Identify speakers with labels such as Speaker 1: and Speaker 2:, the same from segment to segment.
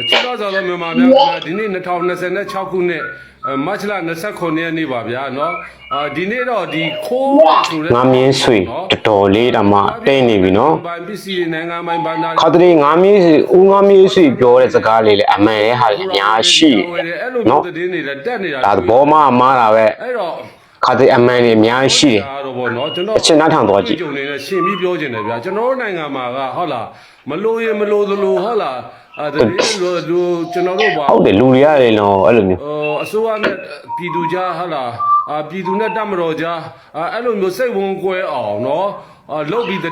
Speaker 1: ချစ်တော်သောမြန်မာများဒီနေ့2026ခုနှစ်မတ်လ29ရက်နေ့ပါဗျာเนาะဒီနေ့တော့ဒီခိုးဆိုတဲ့
Speaker 2: ငါမြင်းဆွေတော်လေးတမတိတ်နေပြီနော်
Speaker 1: ဘိုင်ပစ္စည်းနိုင်ငံပိုင်ဘာသာ
Speaker 2: ခါတည်းငါမြင်းဦးငါမြင်းဆွေပြောတဲ့စကားလေးလေအမှန်ရဲ့ဟာအများရှိနော်
Speaker 1: သတင်းတွေတက်နေတာ
Speaker 2: ဒါသဘောမှမားတာပဲ
Speaker 1: အဲ့တော့
Speaker 2: ခါတည်းအမှန်ကြီးအများရှိတယ်
Speaker 1: တော့ဗောနော်ကျွန်တော်
Speaker 2: အချင်းနှထောင်သွားကြည့်
Speaker 1: ဂျုံနေနဲ့ရှင်းပြီးပြောချင်တယ်ဗျာကျွန်တော်တို့နိုင်ငံမှာကဟုတ်လားမလို့ရင်မလို့သလိုဟုတ်လားတကယ်လို့ကျွန်တော်တို့ပါ
Speaker 2: ဟုတ်တယ်လူတွေရတယ်နော်အဲ့လိုမျိုး
Speaker 1: အစိုးရနဲ့ပြည်သူကြားဟုတ်လားပြည်သူနဲ့တပ်မတော်ကြားအဲ့လိုမျိုးစိတ်ဝင်ကွဲအောင်နော်လုတ်ပြီးတဲ့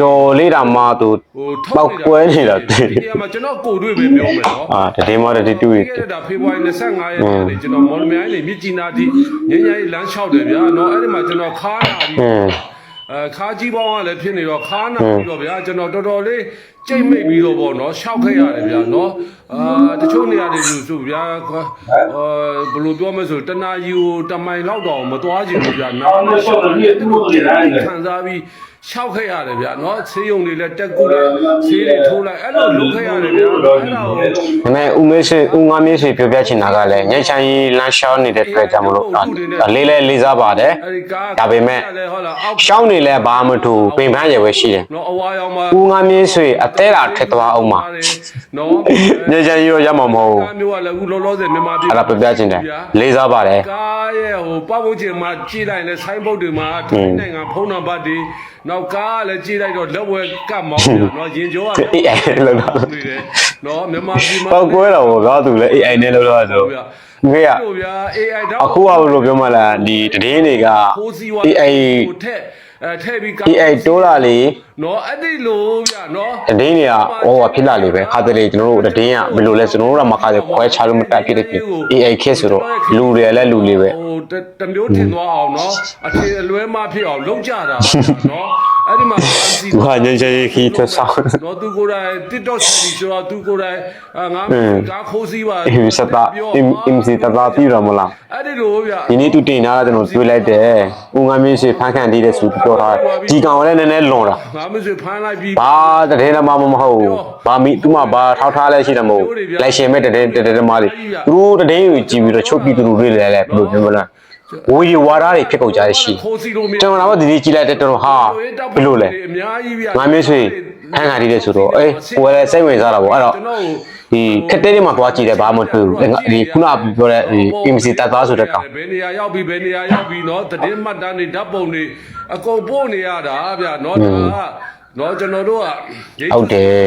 Speaker 2: တော်လေးတာမှသူပောက်ကွဲနေတာ
Speaker 1: ဒီမှာကျွန်တော်ကိုတွေ့ပဲပြောမယ်နော်
Speaker 2: တည်းမှတည်းတူရ
Speaker 1: ဒါဖေဖော်ဝါရီ25ရက်နေ့ကျွန်တော်မော်လမြိုင်းနေမြစ်ကြီးနားတိညညလမ်းလျှောက်တယ်ဗျာနော်အဲ့ဒီမှာကျွန်တော်ခါးလာပြီးခါးကြီးပေါင်းကလည်းဖြစ်နေတော့ခါးနာပြီးတော့ဗျာကျွန်တော်တော်တော်လေးကြိတ်မိတ်ပြီးတော့ဗောနော်ရှောက်ခဲ့ရတယ်ဗျာနော်တချို့နေရာတွေဆိုဗျာဘယ်လိုပြောမလဲဆိုတနာယူတမိုင်လောက်တော့မသွားချင်ဘူးဗျာနားနဲ့ရှောက်တယ်ခံစားပြီးရှောက်ခဲ့ရတယ်ဗျာနော်ဆေးရုံတွေလည်းတက်ကူလိုက်ဆေးတွေထိုးလိုက်အဲ့လိုလုပ်ခဲ့ရတယ်ဗျာအဲ့ဒါကို
Speaker 2: ဒါမဲ့ဦးမေးဆွေဦးငါမေးဆွေပြောပြချင်တာကလည်းညချမ်းကြီးလမ်းရှောင်းနေတဲ့တွေ့ကြမလို့လေးလဲလေးစားပါတယ်ဒါပေမဲ့ရှောင်းနေလဲဘာမှမထူပင်ပန်းရပဲရှိတယ်
Speaker 1: နော်အဝါရောင်မှာ
Speaker 2: ဦးငါမေးဆွေအသေးတာထက်သွားအောင်ပါ
Speaker 1: နော်
Speaker 2: ညချမ်းကြီးရောရမှာမဟုတ်
Speaker 1: မျိုးကလည်းအခုလောလောဆယ်မြန်မာပြည်
Speaker 2: အဲ့ဒါပြောပြချင်တယ်လေးစားပါတယ်
Speaker 1: ကားရဲ့ဟိုပတ်ဝန်းကျင်မှာကြည့်လိုက်လဲဆိုင်းဘုတ်တွေမှာထိုင်းနိုင်ငံဖုန်းနံပါတ်တွေနောက်ကားလည်းကြည့်လိုက်တော့လက်ဝဲကတ်မောင်းတယ်နော်ရင်ကျော်က
Speaker 2: လောက်တော့
Speaker 1: နော်မြန်မာပြည်မှာ
Speaker 2: ပောက်ကွဲတော့ဗောသူလည်း AI နဲ့လောက်တော့ဆိုငေးရအခုကဘယ်လိုပြောမှလားဒီတည်င်းတွေက AI
Speaker 1: ထည့်ပြီး
Speaker 2: AI တိုးလာလေ
Speaker 1: နော်အဲ့ဒီလိုဗျာနော်
Speaker 2: တည်င်းတွေကဟောဖြစ်လာလေပဲခါတလေကျွန်တော်တို့တည်င်းကဘယ်လိုလဲကျွန်တော်တို့ကမခါကျခွဲချလို့မတက်ဖြစ်တဲ့ AI ခက်ဆိုတော့လူတွေလည်းလူလေးပဲ
Speaker 1: ဟိုတမျိုးထင်သွားအောင်နော်အထင်အလွဲမှဖြစ်အောင်လုံးကြတာနော်အဲ့ဒီမှာ
Speaker 2: သူဟာညချရေးခီးထဆောက်
Speaker 1: နော်သူကိုယ်တိုင် TikTok ဆက်ပြီးဆိုတော့သူကိုယ်တိုင်ငါကားခိုးစီးပါ
Speaker 2: စတာအင်စီတတာပြီးတော့မလား
Speaker 1: အဲ့ဒီလိုဗျာ
Speaker 2: ဒီနေ့သူတင်လာတာကျွန်တော်တွေးလိုက်တယ်ဦးငါမင်းရှိဖန်ခန့်သေးတဲ့သူပြောထားဒီကောင်လည်းနည်းနည်းလွန်တာ
Speaker 1: ငါမင်းရှိဖန်လိုက်ပြီး
Speaker 2: ဘာတည်းတမမဟုတ်ဘာမိသူမှဘာထောက်ထားလဲရှိတယ်မဟုတ်လိုက်ရှင်မဲ့တည်းတမလေးသူတို့တည်းကိုကြည့်ပြီးတော့ချုပ်ပြီးသူတို့တွေလည်းဘယ်လိုပြောမလဲဝီဝါရာတွေဖြစ်ကုန်ကြရရှိကျွန်တော်တော့ဒီနေ့ကြည့်လိုက်တဲ့တော်ဟာဘယ်လိုလဲ
Speaker 1: အများကြီးဗျာ
Speaker 2: ငါမျိုးဆွေဖန်ခါတည်တဲ့ဆိုတော့အေးဟိုလည်းစိတ်ဝင်စားတာပေါ့အဲ့တော့ဒီခက်တဲ့တွေမှာသွားကြည့်တယ်ဘာမှမတွေ့ဘူးဒီခုနပြောတဲ့ဒီ MC တက်သားဆိုတဲ့ကောင်
Speaker 1: ဘယ်နေရာရောက်ပြီးဘယ်နေရာရောက်ပြီးเนาะတည်င်းမှတ်တမ်းတွေဓာတ်ပုံတွေအကုန်ပို့နေရတာဗျာเนาะဒါနော်ကျွန်တော်တို့က
Speaker 2: ဟုတ်တယ်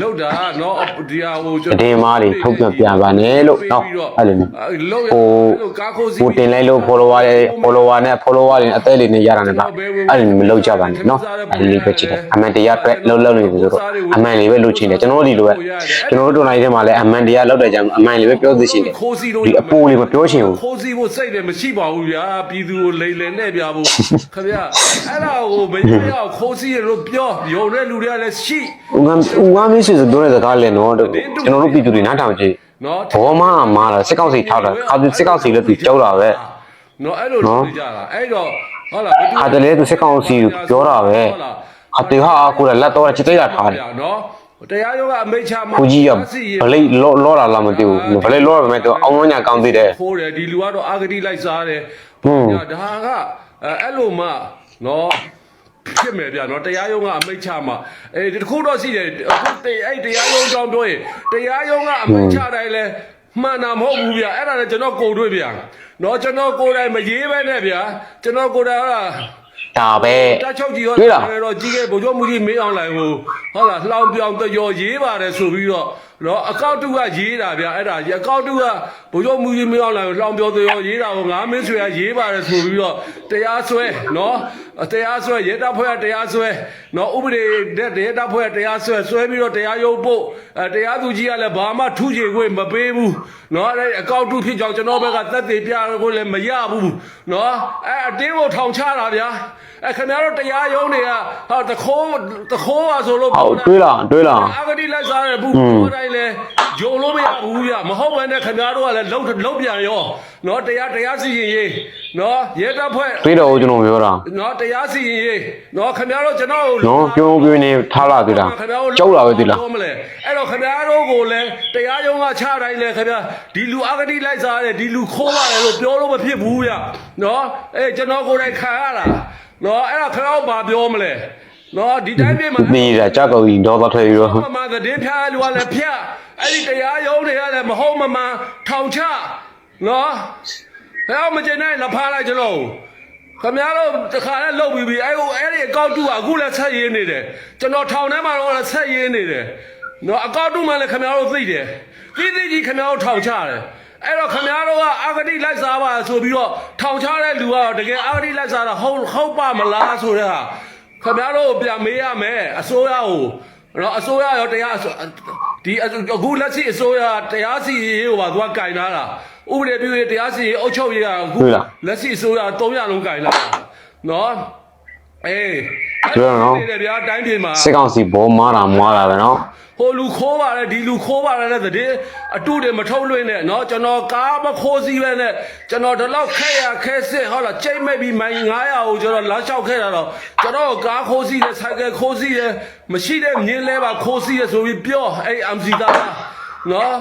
Speaker 1: လောက်တာနော်ဒီဟာဟို
Speaker 2: ကျွန်တော်ဒီမားတွေထုတ်ပြန်ပါနဲ့လို့နော်အဲ့လိုမျိုးဟို
Speaker 1: ကားခိုးစီ
Speaker 2: ဟိုတင်လိုက်လို့ follower နဲ့ follower တွေအသေးလေးနဲ့ရတာနဲ့ပါအဲ့လိုမလုပ်ကြပါနဲ့နော်အဲ့လေးပဲချစ်တယ်အမှန်တရားအတွက်လှုပ်နေပြီဆိုတော့အမှန်လေးပဲလုပ်ချင်တယ်ကျွန်တော်တို့ဒီလိုပဲကျွန်တော်တို့ online ထဲမှာလည်းအမှန်တရားလောက်တဲ့ကြောင့်အမှန်လေးပဲပြောသိချင်တယ်ဒီအပိုးလေးမပြောချင်ဘူး
Speaker 1: ခိုးစီဖို့စိတ်လည်းမရှိပါဘူးဗျာပြည်သူကိုလိန်လည်နဲ့ပြဖို့ခင်ဗျအဲ့ဒါကိုမရအောင်ခိုးစီလို့ပြောရုံတဲ့လူတွေကလည်းရှိ
Speaker 2: ဦးငါမင်းစီဆိုပြောတဲ့စကားလည်းနော်ကျွန်တော်တို့ပြည်သူတွေနားထောင်ကြည့်
Speaker 1: နော်
Speaker 2: ဘောမမားတာစစ်ကောက်စီထောက်တာခါစစ်ကောက်စီလည်းသူကြောက်တာပဲ
Speaker 1: နော်အဲ့လိုလုပ်ကြတာအဲ့တော့ဟုတ်လား
Speaker 2: ခါတည်းသူစစ်ကောက်စီပြောတာပဲအတေဟာကိုလည်းလက်တော့ချစ်သိတာထားတယ်
Speaker 1: နော်တရားရုံးကအမိတ်ချမှာ
Speaker 2: ကိုကြီးကဗလိလောတာလားမသိဘူးဗလိလောရမယ်သူအောင်ဝညာကောင်းသေးတယ်
Speaker 1: ဖိုးတယ်ဒီလူကတော့အာဂတိလိုက်စားတယ်ဒါကအဲ့လိုမှနော်ဖြစ်မယ်ဗျာနော်တရားရုံးကအမိတ်ချမှာဒီတစ်ခုတော့ရှိတယ်အခုအဲ့တရားရုံးကြောင်းပြောရင်တရားရုံးကအမိတ်ချတိုင်းလဲမှန်တာမဟုတ်ဘူးဗျာအဲ့ဒါလည်းကျွန်တော်ကိုယ်တွေ့ဗျာနော်ကျွန်တော်ကိုယ်တိုင်မရေးပဲနဲ့ဗျာကျွန်တော်ကိုယ်တိုင်
Speaker 2: ဒါပဲ
Speaker 1: တာချုပ်ကြီးတော့ကြီးခဲ့ဗိုလ်ချုပ်မှုကြီးမင်းအောင်လိုက်ဟိုဟုတ်လားလှောင်ပြောင်တရောရေးပါတယ်ဆိုပြီးတော့နော်အကောက်တုကရေးတာဗျာအဲ့ဒါအကောက်တုကဗိုလ်ချုပ်မှုကြီးမင်းအောင်လိုက်လှောင်ပြောင်တရောရေးတာကိုငါမင်းဆွေကရေးပါတယ်ဆိုပြီးတော့တရားစွဲနော်တရားစွဲရဲတပ်ဖွဲ့ကတရားစွဲနော်ဥပဒေနဲ့ရဲတပ်ဖွဲ့ကတရားစွဲပြီးတော့တရားရုံးပို့တရားသူကြီးကလည်းဘာမှထူးချေခွင့်မပေးဘူးနော်အဲ့အကောက်တုဖြစ်ကြောင်ကျွန်တော်ဘက်ကသက်သေပြကိုလည်းမရဘူးနော်အတင်းကိုထောင်ချတာဗျာခင်ဗျားတို့တရားရုံးတွေကဟာတခိုးပါဆိုလို့
Speaker 2: ဟုတ်တွေးလား
Speaker 1: အာဂတိလက်စားတဲ့ဘူးဟိုတိုင်းလဲ ဂျုံလို့မရဘူးဗျမဟုတ်ဘဲနဲ့ခင်ဗျားတို့ကလည်းလုံးပြန်ရောနော်တရားစီရင်ရေးနော်ရဲတပ်ဖွဲ့
Speaker 2: တွေးတော့ကျွန်တော်ပြောတာ
Speaker 1: နော်တရားစီရင်ရေးနော်ခင်ဗျားတို့ကျွန်တော်
Speaker 2: နော်ပြုံးပြင်းနေထားလာသေးတာကြောက်လာပဲသေးလား
Speaker 1: အဲ့တော့ခင်ဗျားတို့ကိုလည်းတရားရုံးကချတိုင်းလဲခင်ဗျာဒီလူအဂတိလိုက်စားတယ်ဒီလူခိုးပါတယ်လို့ပြောလို့မဖြစ်ဘူးဗျနော်အေးကျွန်တော်ကိုယ်တိုင်ခံရတာနော်အဲ့တော့ခင်ဗျားတို့ဘာပြောမလဲနော်ဒီတိုင်းပြည်မှာ
Speaker 2: နေတာကြောက်ကောကြီးတော့ထွက်ပြီးတော့
Speaker 1: မမသတင်းဖြားလူကလည်းဖြတ်အဲ့ဒီတရားရုံးတွေကလည်းမဟုတ်မမှန်ထောင်ချနော်ဘယ်အောင်မကျင်နိုင်လဖားလိုက်ကျွန်တော်ခင်ဗျားတို့တခါနဲ့လှုပ်ပြီးပြီအဲ့ဒီအကောက်တူကအခုလည်းဆက်ရင်းနေတယ်ကျွန်တော်ထောင်ထဲမှာတော့လည်းဆက်ရင်းနေတယ်နော်အကောက်တူမှလည်းခင်ဗျားတို့သိတယ်သိကြီးခင်ဗျားတို့ထောင်ချတယ်အဲ့တော့ခင်ဗျားတို့ကအဂတိလိုက်စားပါဆိုပြီးတော့ထောင်ချတဲ့လူကတော့တကယ်အဂတိလိုက်စားတာဟုတ်ပါမလားဆိုတဲ့ဟာခင်ဗျားတို့ပြန်မေးရမယ်အစိုးရကိုတော့အစိုးရရောတရားဒီအခုလက်ရှိအစိုးရတရားစီရင်ကိုပါသူကကင်လာတာဥပဒေပြုရေးတရားစီရင်အုပ်ချုပ်ရေးကအခုလက်ရှိအစိုးရ300လုံးကင်လာတာနော်အေး
Speaker 2: ပြောတော့နော်
Speaker 1: ဗျာတိုင်းပြည်မှာ
Speaker 2: စစ်ကောင်စီဘောမားတာပဲနော်
Speaker 1: ဟိုလူခိုးပါတယ်ဒီလူခိုးပါတယ်တဲ့တဲ့အတုတွေမထုတ်လွှင့်နဲ့เนาะကျွန်တော်ကားမခိုးစီးပဲနဲ့ကျွန်တော်ဒီလောက်ခဲစစ်ဟုတ်လားချိန်မဲ့ပြီးမိုင်900ကိုကျွန်တော်လမ်းလျှောက်ခဲ့တာတော့ကျွန်တော်ကားခိုးစီးတယ်ဆိုင်ကယ်ခိုးစီးတယ်မရှိတဲ့မြင်းလဲပါခိုးစီးရဆိုပြီးပြောအဲ့ MC သားเนาะ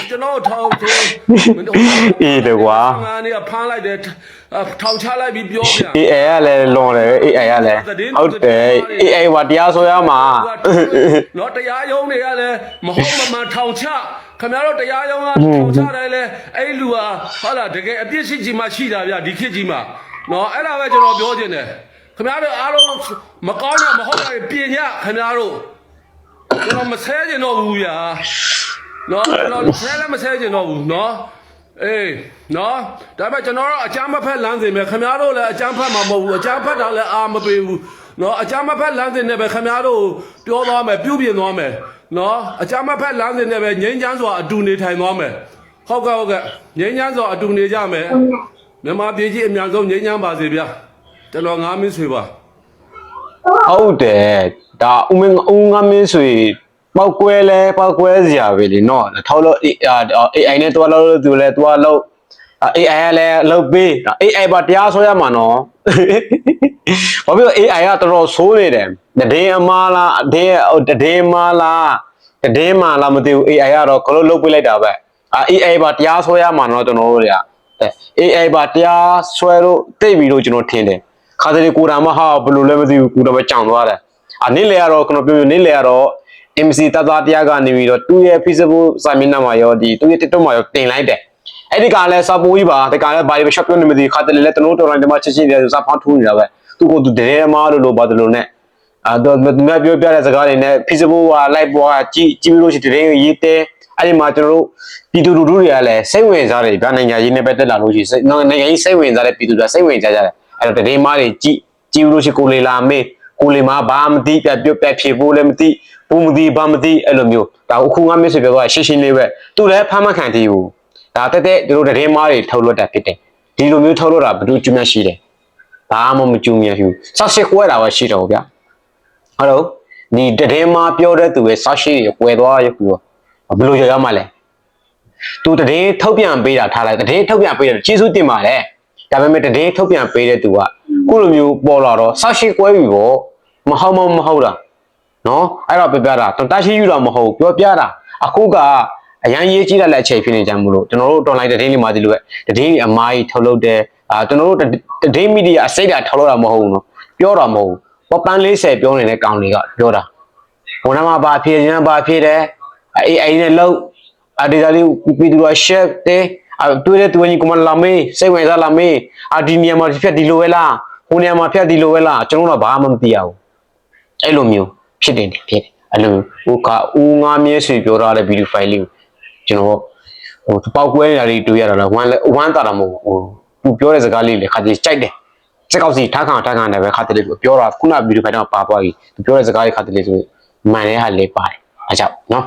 Speaker 1: ကျွန်တော်ထောက်တယ်
Speaker 2: အေးတယ်ကွာ
Speaker 1: ငါနေဖမ်းလိုက်တယ်ထောင်ချလိုက်ပြီးပြောပြန်
Speaker 2: AI ကလည်းလွန်တယ် AI ကလည်းဟုတ်တယ် AI ကတရားဆိုရမှာ
Speaker 1: နော်တရားရုံးတွေကလည်းမဟုတ်မမှန်ထောင်ချခင်ဗျားတို့တရားရုံးကထောင်ချတယ်လေအဲ့လူဟာဟုတ်လားတကယ်အပြစ်ရှိကြီးမှရှိတာဗျဒီခေတ်ကြီးမှာနော်အဲ့ဒါပဲကျွန်တော်ပြောချင်တယ်ခင်ဗျားတို့အားလုံးမကောင်းတဲ့မဟုတ်တဲ့ပြင်ညခင်ဗျားတို့ကျွန်တော်မဆဲကျင်တော့ဘူးဗျာနော်ဆဲလည်းမဆဲကျင်တော့ဘူးနော်အေးနော်ဒါပေမဲ့ကျွန်တော်တို့အကြမ်းမဖက်လမ်းစဉ်ပဲခင်ဗျားတို့လည်းအကြမ်းဖက်မှာမဟုတ်ဘူးအကြမ်းဖက်တာလည်းအာမပေးဘူးနော်အကြမ်းမဖက်လမ်းစဉ်နဲ့ပဲခင်ဗျားတို့ပြောသွားမယ်ပြုပြင်သွားမယ်နော်အကြမ်းမဖက်လမ်းစဉ်နဲ့ပဲငြိမ်းချမ်းစွာအတူနေထိုင်သွားမယ်ဟုတ်ကဲ့ငြိမ်းချမ်းစွာအတူနေကြမယ်မြန်မာပြည်ကြီးအများဆုံးငြိမ်းချမ်းပါစေဗျာကျွန်တော်ငါးမင်းဆွေပါ
Speaker 2: ဟုတ်တယ်ဒါဦးငါမင်းဆွေပောက်ကွဲစရာပဲလေနော်ထောက်လို့ AI နဲ့တွားလို့သူလည်းတွားလို့ AI ကလည်းလုပ်ပေး AI ပါတရားဆွဲရမှာနော်ဘာဖြစ်လို့ AI ကတော်တော်ဆိုးနေတယ်တည်င်းမာလားတည်င်းမာလားမသိဘူး AI ကတော့ခလို့လုပ်ပေးလိုက်တာပဲ AI ပါတရားဆွဲရမှာနော်ကျွန်တော်တို့တွေက AI ပါတရားဆွဲလို့တိတ်ပြီးတော့ကျွန်တော်ထင်တယ်ခါတလေကိုတာမဟာဘယ်လိုလဲမသိဘူးကိုတော့ပဲကြောင်သွားတယ်နေ့လေကတော့ကျွန်တော်ပြောနေ့လေကတော့ MC တသားတရားကနေပြီးတော့သူ့ရဲ့ Facebook စာမျက်နှာမှာရောဒီသူ့ရဲ့ TikTok မှာရောတင်လိုက်တယ်အဲ့ဒီကလည်းစာပိုးကြီးပါဒီကလည်းဘာတွေပဲ shop ပြောနေမသိခါတလေလည်းကျွန်တော်တို့ online မှာချက်ချင်းတယ်စာဖောင်းထူးနေတာပဲသူ့ကိုသူတရေမားလို့ပါတယ်လို့နဲ့တော့သူများပြောပြတဲ့စကားတွေနဲ့ Facebook က live ပေါ်ကကြည့်ပြီးလို့ရှိရင်တရေရေးတဲ့အဲ့ဒီမှာကျွန်တော်တို့ပြည်သူလူထုတွေကလည်းစိတ်ဝင်စားတယ်ဗျာနိုင်ငံရေးနဲ့ပတ်သက်လာလို့ရှိရင်နိုင်ငံရေးစိတ်ဝင်စားတဲ့ပြည်သူတွေစိတ်ဝင်စားကြတယ်အဲ့တော့တရေမားတွေကြည့်ပြီးလို့ရှိရင်ကိုလေလာမေးကိုလေမားဘာမသိပြဖြေဖို့လည်းမသိဘူးမသိဘာမသိအဲ့လိုမျိုးဒါအခုငါမစ်ဆွေပြောတာရှင်းလေးပဲသူလည်းဖမ်းမခံသေးဘူးဒါတက်သူတို့တရေမားတွေထုတ်လွှတ်တာဖြစ်တယ်ဒီလိုမျိုးထုတ်လွှတ်တာဘယ်သူကျွမ်းရှိတယ်ဘာမှမကျွမ်းရဘူးဆောက်ရှိကွဲတာပဲရှိတော့ဗျာဟုတ်တော့ဒီတရေမားပြောတဲ့သူရဲ့ဆောက်ရှိတွေကွဲသွားရပြီဘယ်လိုရမှာလဲသူတရေထုတ်ပြန်ပေးတာထားလိုက်တရေထုတ်ပြန်ပေးတယ်ကျေးဇူးတင်ပါတယ်ဒါပေမဲ့တရေထုတ်ပြန်ပေးတဲ့သူကခုလိုမျိုးပေါ်လာတော့ဆောက်ရှိကွဲပြီပေါ့မဟုတ်တာနော်အဲ့တော့ပြတာတရှိယူတာမဟုတ်ပြောပြတာအခုကအရန်ရေးကြီးတဲ့လက်ချိန်ဖြစ်နေကြမလို့ကျွန်တော်တို့ online တည်င်းလေးမှာဒီလိုပဲတည်င်းအမားကြီးထုတ်လုပ်တယ်ကျွန်တော်တို့တည်င်းမီဒီယာအစိတ်ဓာတ်ထုတ်လုပ်တာမဟုတ်ဘူးနော်ပြောတာမဟုတ်ဘူးပပန်း40ပြောနေတဲ့ကောင်တွေကပြောတာဘုံနာမှာဘာဖြစ်တယ်AI နဲ့လောက်ဒီကလေးပြည်သူက chef တဲ့တွေ့တဲ့သူကြီးကမလာမေးစိတ်ဝင်စားလာမေးဒီနေရာမှာဖြတ်ဒီလိုပဲလားဟိုနေရာမှာဖြတ်ဒီလိုပဲလားကျွန်တော်တို့ကဘာမှမသိရဘူးအဲ့လိုမျိုးဖြစ်တယ်အဲ့လိုဦးငါမြဲဆွေပြောထားတဲ့ဗီဒီယိုဖိုင်လေးကိုကျွန်တော်ပောက်ကွဲနေတာလေးတွေ့ရတာလားဝမ်းတာတာမဟုတ်ဘူးသူပြောတဲ့စကားလေးလေခါကြီးကြိုက်တယ်စက်ကောက်စီထားခံတယ်ပဲခါတလေးပြောတာခုနဗီဒီယိုဖိုင်တော့ပါသွားပြီသူပြောတဲ့စကားလေးခါတလေးဆိုမှန်တဲ့ဟာလေးပါတယ်အားကြောင့်နော်